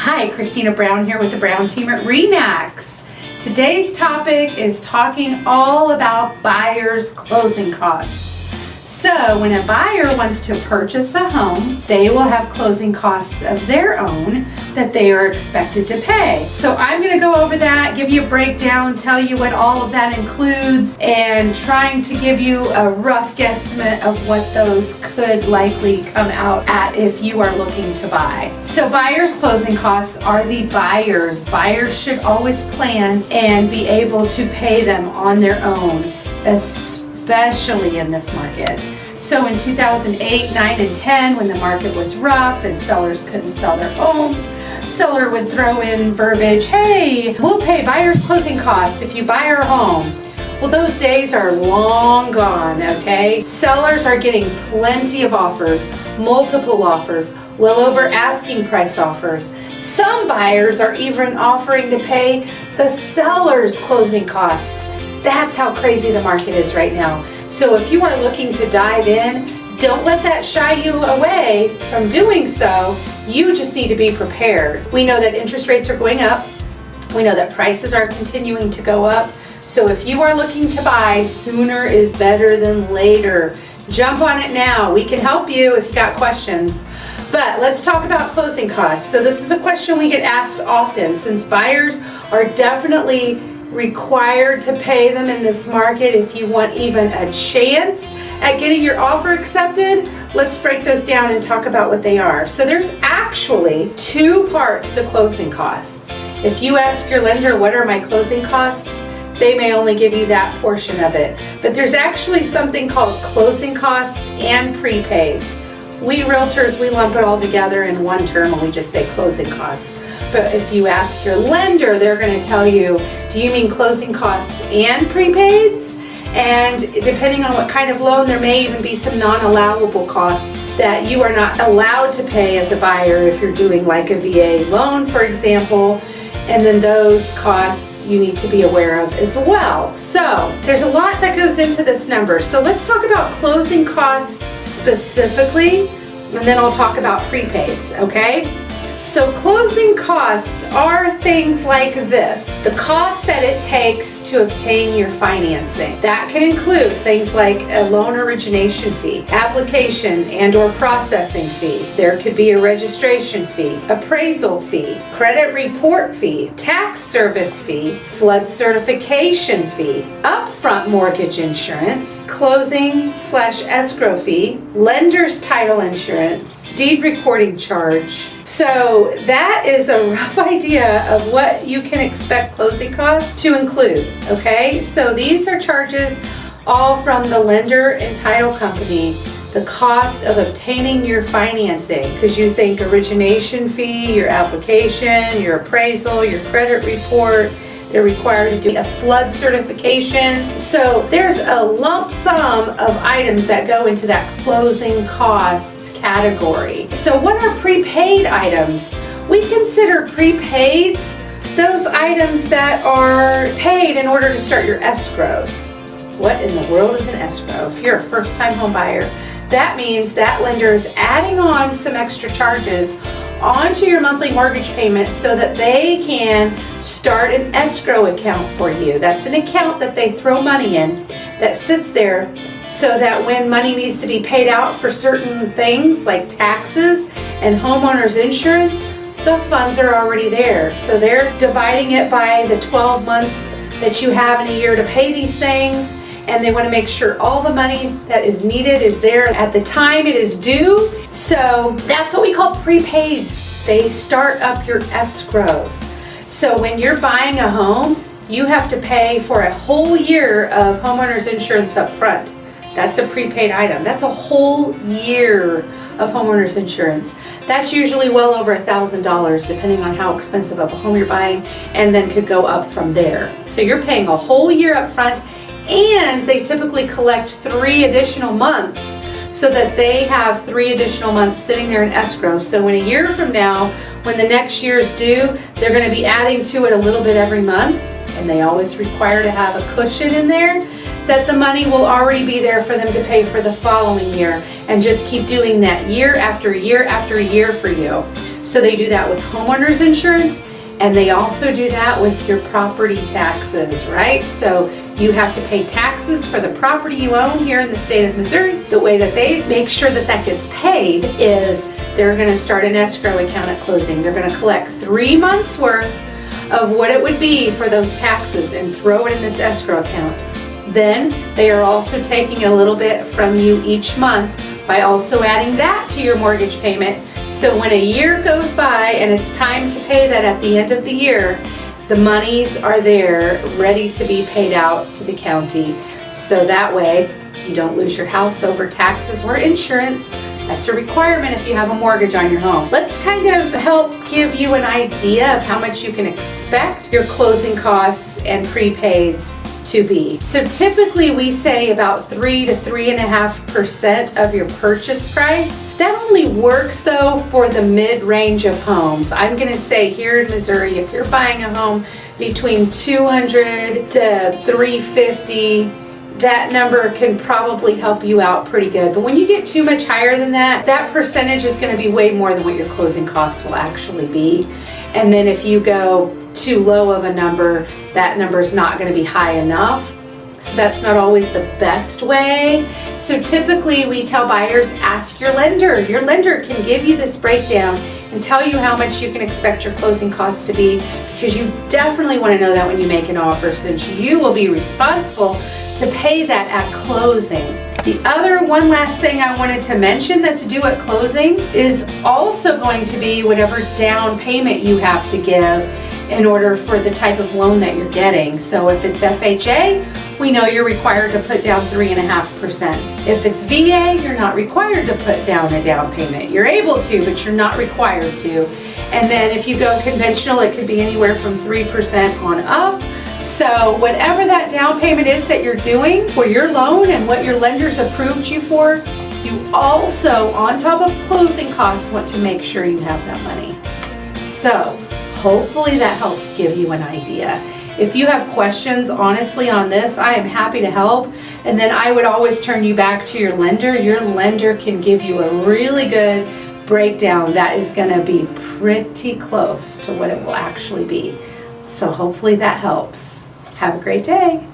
Hi, Christina Brown here with the Brown team at RE/MAX. Today's topic is talking all about buyers' closing costs. So when a buyer wants to purchase a home, they will have closing costs of their own that they are expected to pay. So I'm going to go over that, give you a breakdown, tell you what all of that includes, and trying to give you a rough guesstimate of what those could likely come out at if you are looking to buy. So buyers' closing costs are the buyers. Buyers should always plan and be able to pay them on their own, especially in this market. So in 2008, 9, and 10, when the market was rough and sellers couldn't sell their homes, seller would throw in verbiage, hey, we'll pay buyer's closing costs if you buy our home. Well, those days are long gone, okay? Sellers are getting plenty of offers, multiple offers, well over asking price offers. Some buyers are even offering to pay the seller's closing costs. That's how crazy the market is right now. So if you are looking to dive in, don't let that shy you away from doing so. You just need to be prepared. We know that interest rates are going up. We know that prices are continuing to go up. So if you are looking to buy, sooner is better than later. Jump on it now. We can help you if you got questions. But let's talk about closing costs. So this is a question we get asked often, since buyers are definitely required to pay them in this market if you want even a chance at getting your offer accepted. Let's break those down and talk about what they are. So there's actually two parts to closing costs. If you ask your lender, what are my closing costs? They may only give you that portion of it. But there's actually something called closing costs and prepaids. We realtors, we lump it all together in one term and we just say closing costs. But if you ask your lender, they're going to tell you, do you mean closing costs and prepaids? And depending on what kind of loan, there may even be some non-allowable costs that you are not allowed to pay as a buyer if you're doing like a VA loan, for example. And then those costs you need to be aware of as well. So there's a lot that goes into this number. So let's talk about closing costs specifically, and then I'll talk about prepaids, okay? So closing costs are things like this. The cost that it takes to obtain your financing. That can include things like a loan origination fee, application and or processing fee. There could be a registration fee, appraisal fee, credit report fee, tax service fee, flood certification fee, upfront mortgage insurance, closing/escrow fee, lender's title insurance, deed recording charge. So that is a rough idea of what you can expect closing costs to include, okay? So these are charges all from the lender and title company, the cost of obtaining your financing, because you think origination fee, your application, your appraisal, your credit report, they're required to do a flood certification. So there's a lump sum of items that go into that closing costs category. So what are prepaid items? We consider prepaids those items that are paid in order to start your escrows. What in the world is an escrow? If you're a first-time home buyer, that means that lender is adding on some extra charges onto your monthly mortgage payment so that they can start an escrow account for you. That's an account that they throw money in that sits there so that when money needs to be paid out for certain things like taxes and homeowners insurance, the funds are already there. So they're dividing it by the 12 months that you have in a year to pay these things, and they want to make sure all the money that is needed is there at the time it is due. So that's what we call prepaids. They start up your escrows. So when you're buying a home, you have to pay for a whole year of homeowners insurance up front. That's a prepaid item. That's a whole year of homeowners insurance. That's usually well over $1,000 depending on how expensive of a home you're buying, and then could go up from there. So you're paying a whole year up front, and they typically collect 3 additional months so that they have 3 additional months sitting there in escrow. So in a year from now, when the next year's due, they're going to be adding to it a little bit every month, and they always require to have a cushion in there that the money will already be there for them to pay for the following year, and just keep doing that year after year after year for you. So they do that with homeowners insurance, and they also do that with your property taxes, right? So you have to pay taxes for the property you own here in the state of Missouri. The way that they make sure that that gets paid is they're going to start an escrow account at closing. They're going to collect 3 months worth of what it would be for those taxes and throw it in this escrow account. Then they are also taking a little bit from you each month by also adding that to your mortgage payment. So when a year goes by and it's time to pay that at the end of the year, the monies are there ready to be paid out to the county. So that way you don't lose your house over taxes or insurance. That's a requirement if you have a mortgage on your home. Let's kind of help give you an idea of how much you can expect your closing costs and prepaids to be. So typically we say about 3 to 3.5% of your purchase price. That only works though for the mid-range of homes. I'm gonna say here in Missouri, if you're buying a home between $200 to $350, that number can probably help you out pretty good. But when you get too much higher than that, that percentage is gonna be way more than what your closing costs will actually be. And then if you go too low of a number, that number is not going to be high enough. So that's not always the best way. So typically we tell buyers, ask your lender. Your lender can give you this breakdown and tell you how much you can expect your closing costs to be, because you definitely want to know that when you make an offer, since you will be responsible to pay that at closing. The other one last thing I wanted to mention that's due at closing is also going to be whatever down payment you have to give in order for the type of loan that you're getting. So if it's FHA, we know you're required to put down 3.5%. If it's VA, you're not required to put down a down payment. You're able to, but you're not required to. And then if you go conventional, it could be anywhere from 3% on up. So whatever that down payment is that you're doing for your loan and what your lenders approved you for, you also, on top of closing costs, want to make sure you have that money. So hopefully that helps give you an idea. If you have questions, honestly, on this, I am happy to help. And then I would always turn you back to your lender. Your lender can give you a really good breakdown that is going to be pretty close to what it will actually be. So hopefully that helps. Have a great day.